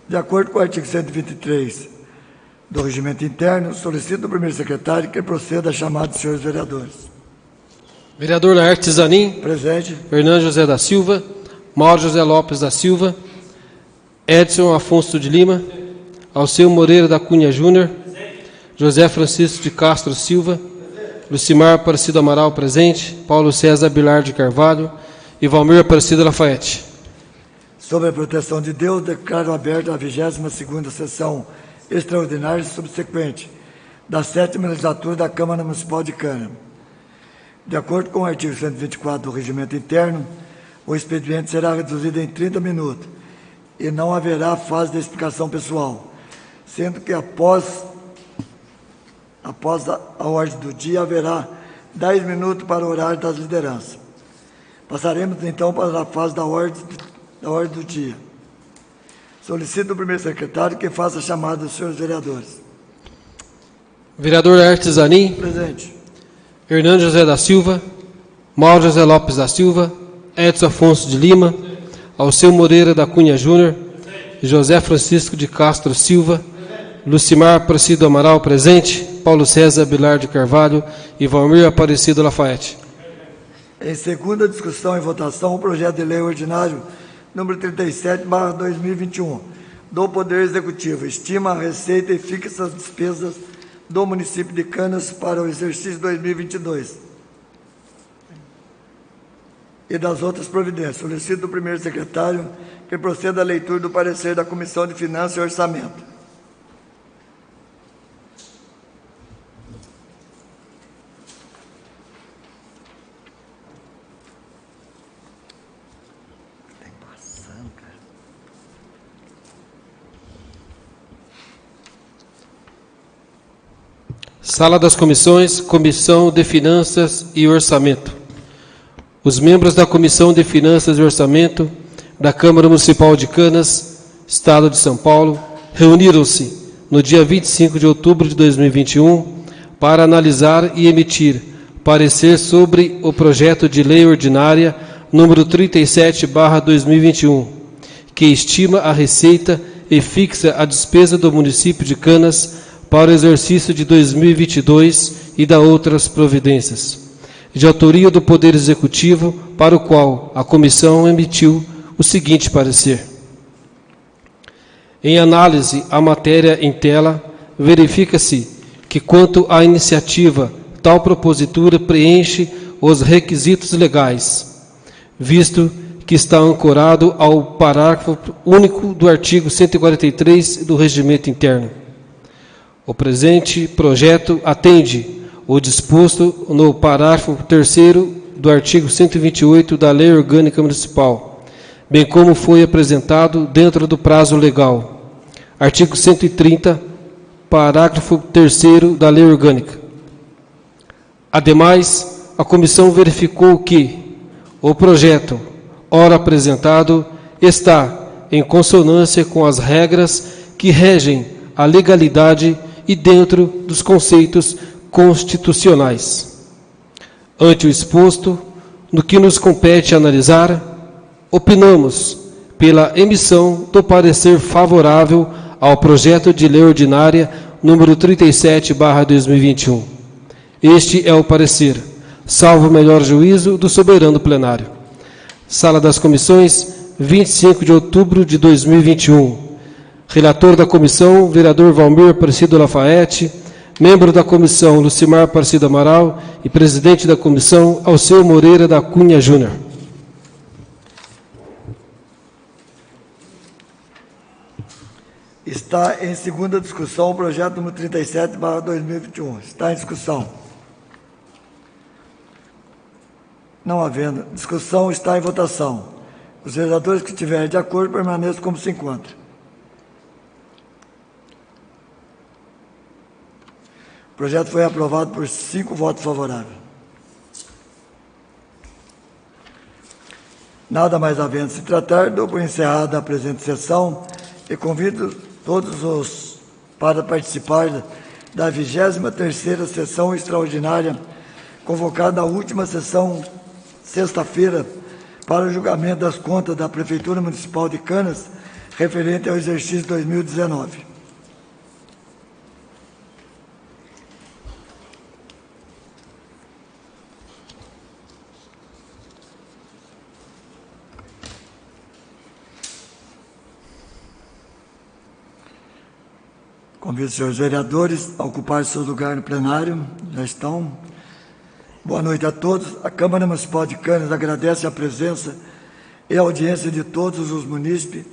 De acordo com o artigo 123 do Regimento Interno, solicito do primeiro secretário que proceda a chamada dos senhores vereadores. Vereador Laerte Zanin. Presente. Fernando José da Silva. Mauro José Lopes da Silva. Edson Afonso de Lima. Alceu Moreira da Cunha Júnior. José Francisco de Castro Silva. Lucimar Aparecido Amaral, presente. Paulo César Bilar de Carvalho. E Valmir Aparecido Lafayette. Sob a proteção de Deus, declaro aberta a 22ª sessão extraordinária e subsequente da 7ª legislatura da Câmara Municipal de Cana. De acordo com o artigo 124 do Regimento Interno, o expediente será reduzido em 30 minutos e não haverá fase de explicação pessoal, sendo que após a ordem do dia haverá 10 minutos para o horário das lideranças. Passaremos então para a fase da ordem do dia. Solicito ao primeiro secretário que faça a chamada dos senhores vereadores. Vereador Laerte Zanin. Presente. Hernando José da Silva. Mauro José Lopes da Silva. Edson Afonso de Lima. Alceu Moreira da Cunha Júnior. José Francisco de Castro Silva. Lucimar Aparecido Amaral, presente. Paulo César Bilar de Carvalho e Valmir Aparecido Lafayette. Em segunda discussão e votação, o projeto de lei ordinário número 37/2021 do Poder Executivo estima a receita e fixa as despesas do município de Canas para o exercício 2022 e das outras providências. Solicito do primeiro secretário que proceda à leitura do parecer da Comissão de Finanças e Orçamento. Sala das Comissões, Comissão de Finanças e Orçamento. Os membros da Comissão de Finanças e Orçamento da Câmara Municipal de Canas, Estado de São Paulo, reuniram-se no dia 25 de outubro de 2021 para analisar e emitir parecer sobre o projeto de lei ordinária número 37/2021, que estima a receita e fixa a despesa do município de Canas para o exercício de 2022 e da outras providências, de autoria do Poder Executivo, para o qual a comissão emitiu o seguinte parecer. Em análise à matéria em tela, verifica-se que, quanto à iniciativa, tal propositura preenche os requisitos legais, visto que está ancorado ao parágrafo único do artigo 143 do Regimento Interno. O presente projeto atende o disposto no parágrafo 3º do artigo 128 da Lei Orgânica Municipal, bem como foi apresentado dentro do prazo legal. Artigo 130, parágrafo 3º da Lei Orgânica. Ademais, a comissão verificou que o projeto, ora apresentado, está em consonância com as regras que regem a legalidade e dentro dos conceitos constitucionais. Ante o exposto, no que nos compete analisar, opinamos pela emissão do parecer favorável ao projeto de lei ordinária número 37/2021. Este é o parecer, salvo o melhor juízo do soberano plenário. Sala das Comissões, 25 de outubro de 2021. Relator da comissão, vereador Valmir Aparecido Lafayette. Membro da comissão, Lucimar Aparecido Amaral. E presidente da comissão, Alceu Moreira da Cunha Júnior. Está em segunda discussão o projeto número 37/2021. Está em discussão. Não havendo discussão, está em votação. Os vereadores que estiverem de acordo permaneçam como se encontram. O projeto foi aprovado por 5 votos favoráveis. Nada mais havendo se tratar, dou por encerrada a presente sessão e convido todos para participar da 23ª sessão extraordinária, convocada à última sessão, sexta-feira, para o julgamento das contas da Prefeitura Municipal de Canas, referente ao exercício 2019. Convido os senhores vereadores a ocupar seu lugar no plenário. Já estão. Boa noite a todos. A Câmara Municipal de Canas agradece a presença e a audiência de todos os munícipes,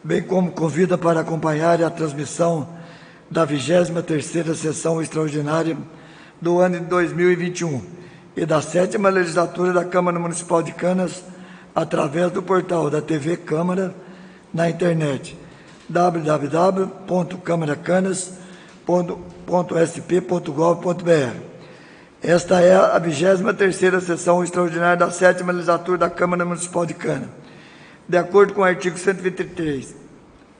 bem como convida para acompanhar a transmissão da 23ª sessão extraordinária do ano de 2021 e da 7ª legislatura da Câmara Municipal de Canas através do portal da TV Câmara na internet www.câmaracanas.sp.gov.br. Esta é a 23ª sessão extraordinária da 7ª legislatura da Câmara Municipal de Canas. De acordo com o artigo 123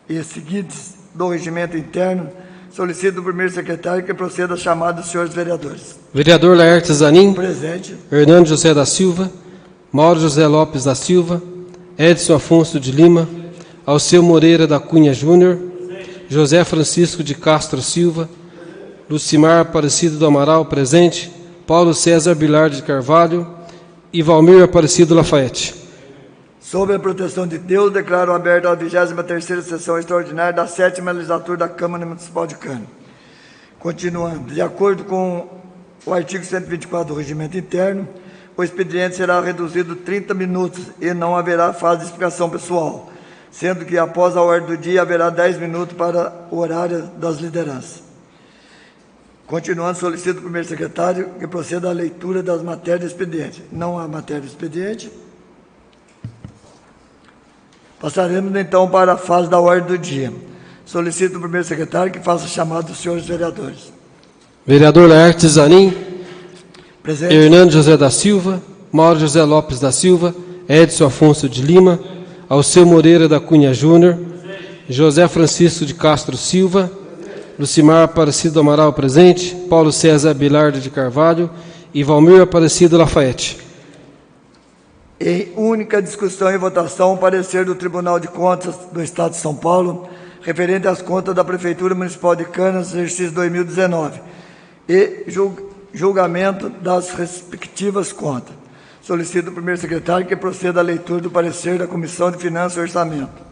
e seguintes do regimento interno, solicito do primeiro secretário que proceda a chamada dos senhores vereadores. Vereador Laerte Zanin. Presente. Hernando José da Silva. Mauro José Lopes da Silva. Edson Afonso de Lima. Alceu Moreira da Cunha Júnior. José Francisco de Castro Silva. Lucimar Aparecido do Amaral, presente. Paulo César Bilar de Carvalho. E Valmir Aparecido Lafayette. Sob a proteção de Deus, declaro aberta a 23ª sessão extraordinária da 7ª legislatura da Câmara Municipal de Canas. Continuando, de acordo com o artigo 124 do regimento interno, o expediente será reduzido 30 minutos e não haverá fase de explicação pessoal, sendo que após a ordem do dia haverá 10 minutos para o horário das lideranças. Continuando, solicito ao primeiro secretário que proceda à leitura das matérias do expediente. Não há matéria do expediente. Passaremos, então, para a fase da ordem do dia. Solicito ao primeiro secretário que faça a chamada dos senhores vereadores. Vereador Laerte Zanin. Presente. Hernando José da Silva. Mauro José Lopes da Silva. Edson Afonso de Lima. Alceu Moreira da Cunha Júnior. José Francisco de Castro Silva. Lucimar Aparecido do Amaral, presente. Paulo César Bilardo de Carvalho. E Valmir Aparecido Lafayette. Em única discussão e votação, o parecer do Tribunal de Contas do Estado de São Paulo, referente às contas da Prefeitura Municipal de Canas, exercício 2019, e julgamento das respectivas contas. Solicito ao primeiro secretário que proceda à leitura do parecer da Comissão de Finanças e Orçamento.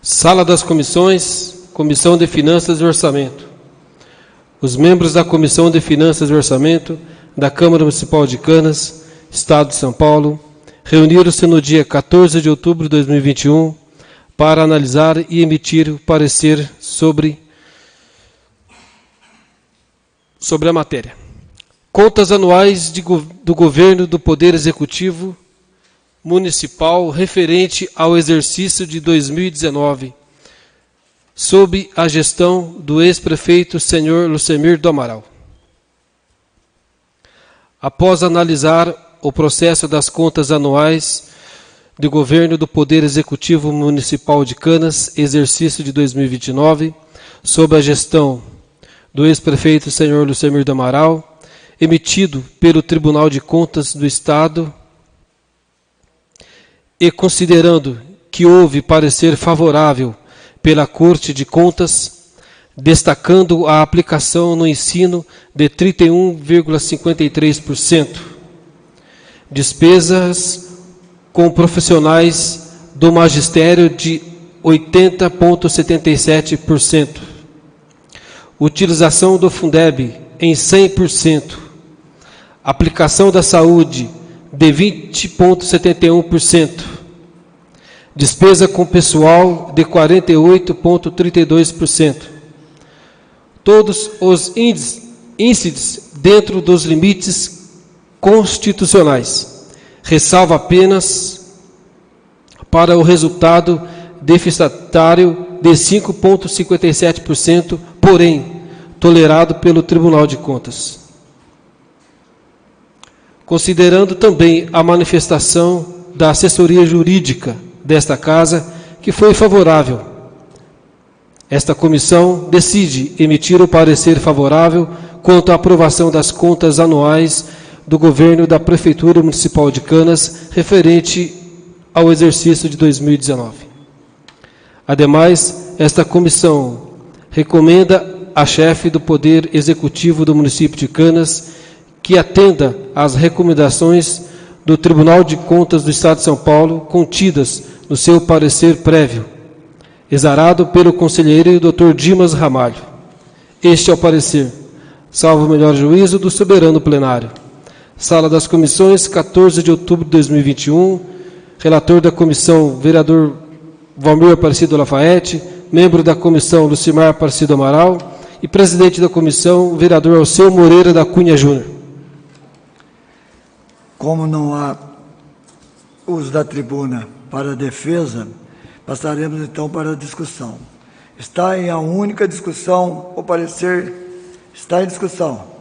Sala das Comissões, Comissão de Finanças e Orçamento. Os membros da Comissão de Finanças e Orçamento da Câmara Municipal de Canas, Estado de São Paulo, reuniram-se no dia 14 de outubro de 2021 para analisar e emitir o parecer sobre a matéria. Contas anuais do Governo do Poder Executivo Municipal referente ao exercício de 2019, sob a gestão do ex-prefeito senhor Lucemir do Amaral. Após analisar o processo das contas anuais do Governo do Poder Executivo Municipal de Canas, exercício de 2029, sob a gestão do ex-prefeito senhor Lucemir do Amaral, emitido pelo Tribunal de Contas do Estado, e considerando que houve parecer favorável pela Corte de Contas, destacando a aplicação no ensino de 31,53%, despesas com profissionais do magistério de 80,77%, utilização do Fundeb em 100%, aplicação da saúde de 20,71%, despesa com pessoal de 48,32%. Todos os índices dentro dos limites constitucionais. Ressalva apenas para o resultado deficitário de 5,57%, porém, tolerado pelo Tribunal de Contas. Considerando também a manifestação da assessoria jurídica desta Casa, que foi favorável, esta comissão decide emitir o parecer favorável quanto à aprovação das contas anuais do governo da Prefeitura Municipal de Canas, referente ao exercício de 2019. Ademais, esta comissão recomenda à chefe do Poder Executivo do município de Canas que atenda às recomendações do Tribunal de Contas do Estado de São Paulo contidas no seu parecer prévio, exarado pelo conselheiro Dr. Dimas Ramalho. Este é o parecer, salvo o melhor juízo do soberano plenário. Sala das Comissões, 14 de outubro de 2021, relator da comissão, vereador Valmir Aparecido Lafayette, membro da comissão, Lucimar Aparecido Amaral, e presidente da comissão, vereador Alceu Moreira da Cunha Júnior. Como não há uso da tribuna para a defesa, passaremos então para a discussão. Está em a única discussão, o parecer está em discussão.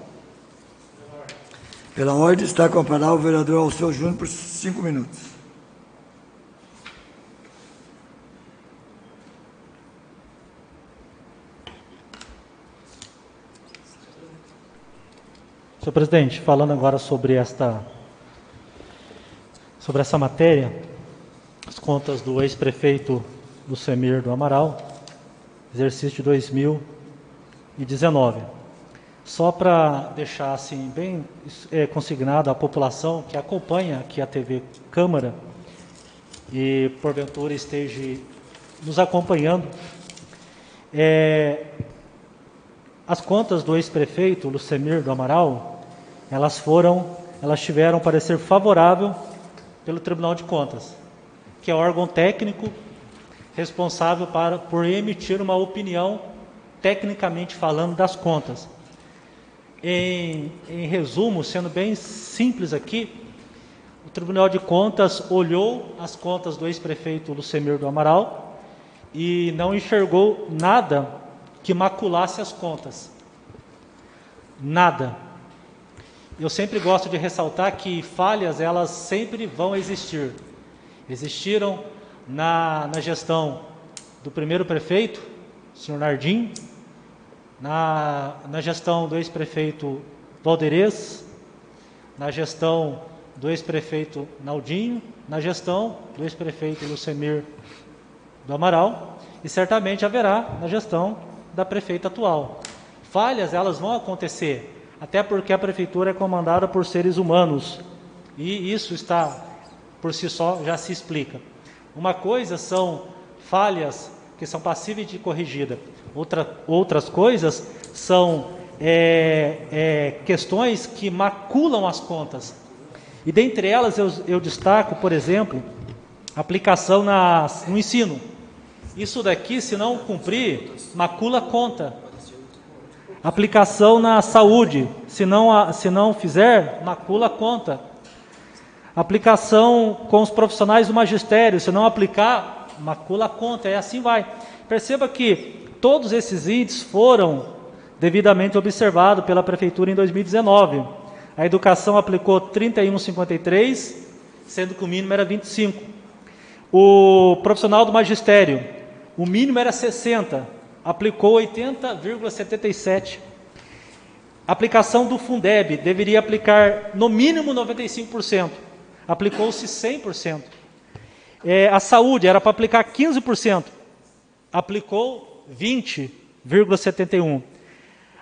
Pela ordem, está com a palavra o vereador Alceu Júnior por 5 minutos. Senhor presidente, falando agora sobre essa matéria, as contas do ex-prefeito Lucemir do Amaral, exercício de 2019. Só para deixar assim bem consignado à população que acompanha aqui a TV Câmara e porventura esteja nos acompanhando, as contas do ex-prefeito Lucemir do Amaral, elas tiveram parecer favorável pelo Tribunal de Contas, que é o órgão técnico responsável por emitir uma opinião, tecnicamente falando, das contas. Em resumo, sendo bem simples aqui, o Tribunal de Contas olhou as contas do ex-prefeito Lucemir do Amaral e não enxergou nada que maculasse as contas. Nada. Eu sempre gosto de ressaltar que falhas, elas sempre vão existir. Existiram na gestão do primeiro prefeito, senhor Nardim, na gestão do ex-prefeito Valderez, na gestão do ex-prefeito Naldinho, na gestão do ex-prefeito Lucemir do Amaral, e certamente haverá na gestão da prefeita atual. Falhas, elas vão acontecer, até porque a prefeitura é comandada por seres humanos, e isso está, por si só, já se explica. Uma coisa são falhas que são passíveis de corrigida, outras coisas são questões que maculam as contas. E dentre elas eu destaco, por exemplo, a aplicação no ensino. Isso daqui, se não cumprir, macula a conta. Aplicação na saúde, se não fizer, macula a conta. Aplicação com os profissionais do magistério, se não aplicar, macula a conta, e assim vai. Perceba que todos esses índices foram devidamente observados pela Prefeitura em 2019. A educação aplicou 31,53, sendo que o mínimo era 25. O profissional do magistério, o mínimo era 60, aplicou 80,77. Aplicação do Fundeb, deveria aplicar no mínimo 95%. Aplicou-se 100%. A saúde era para aplicar 15%. Aplicou 20,71%.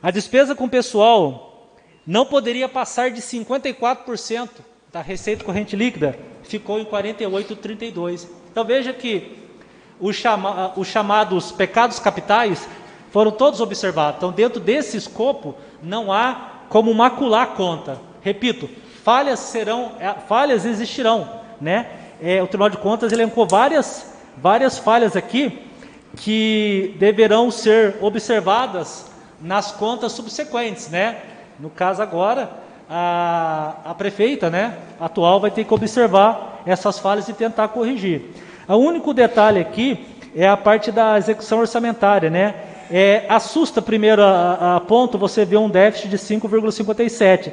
A despesa com pessoal não poderia passar de 54% da receita corrente líquida. Ficou em 48,32%. Então veja que os chamados pecados capitais foram todos observados. Então, dentro desse escopo, não há como macular a conta. Repito, falhas existirão, né? O Tribunal de Contas elencou várias falhas aqui que deverão ser observadas nas contas subsequentes, né? No caso agora, a prefeita, né, atual vai ter que observar essas falhas e tentar corrigir. O único detalhe aqui é a parte da execução orçamentária, né? Assusta primeiro a ponto você vê um déficit de 5,57,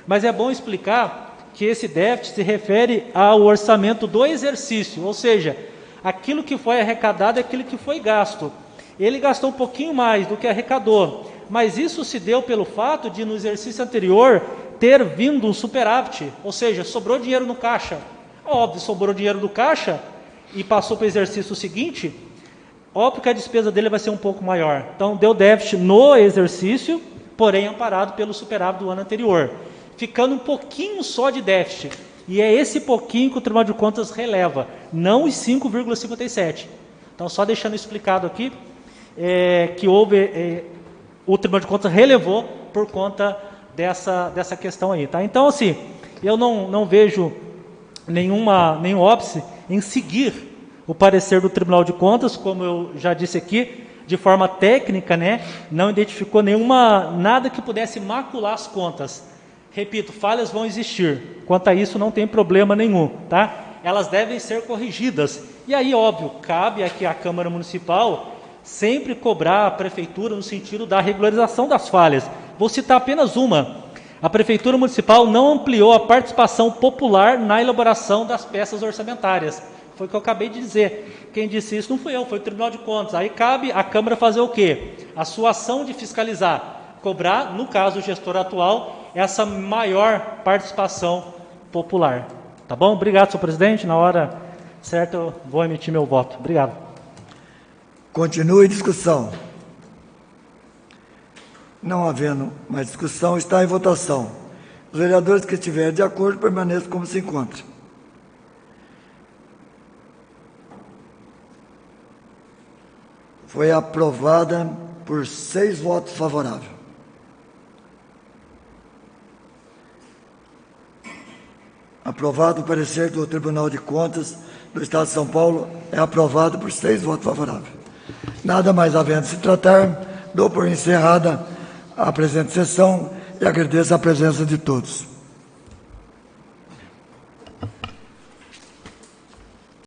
mas é bom explicar que esse déficit se refere ao orçamento do exercício, ou seja, aquilo que foi arrecadado é aquilo que foi gasto. Ele gastou um pouquinho mais do que arrecadou, mas isso se deu pelo fato de no exercício anterior ter vindo um superávit, ou seja, sobrou dinheiro no caixa. Óbvio, sobrou dinheiro no caixa e passou para o exercício seguinte, óbvio que a despesa dele vai ser um pouco maior. Então, deu déficit no exercício, porém amparado pelo superávit do ano anterior, ficando um pouquinho só de déficit. E é esse pouquinho que o Tribunal de Contas releva, não os 5,57. Então, só deixando explicado aqui, que houve, o Tribunal de Contas relevou por conta dessa questão aí. Tá? Então, assim, eu não vejo nenhum óbice em seguir o parecer do Tribunal de Contas, como eu já disse aqui, de forma técnica, né, não identificou nada que pudesse macular as contas. Repito, falhas vão existir. Quanto a isso, não tem problema nenhum, tá? Elas devem ser corrigidas. E aí, óbvio, cabe aqui à Câmara Municipal sempre cobrar a Prefeitura no sentido da regularização das falhas. Vou citar apenas uma. A Prefeitura Municipal não ampliou a participação popular na elaboração das peças orçamentárias. Foi o que eu acabei de dizer. Quem disse isso não fui eu, foi o Tribunal de Contas. Aí cabe à Câmara fazer o quê? A sua ação de fiscalizar. Cobrar, no caso do gestor atual, essa maior participação popular. Tá bom? Obrigado, senhor presidente. Na hora certa eu vou emitir meu voto. Obrigado. Continue discussão. Não havendo mais discussão, está em votação. Os vereadores que estiverem de acordo permaneçam como se encontram. Foi aprovada por 6 votos favoráveis. Aprovado o parecer do Tribunal de Contas do Estado de São Paulo, é aprovado por 6 votos favoráveis. Nada mais havendo se tratar, dou por encerrada a presente sessão e agradeço a presença de todos.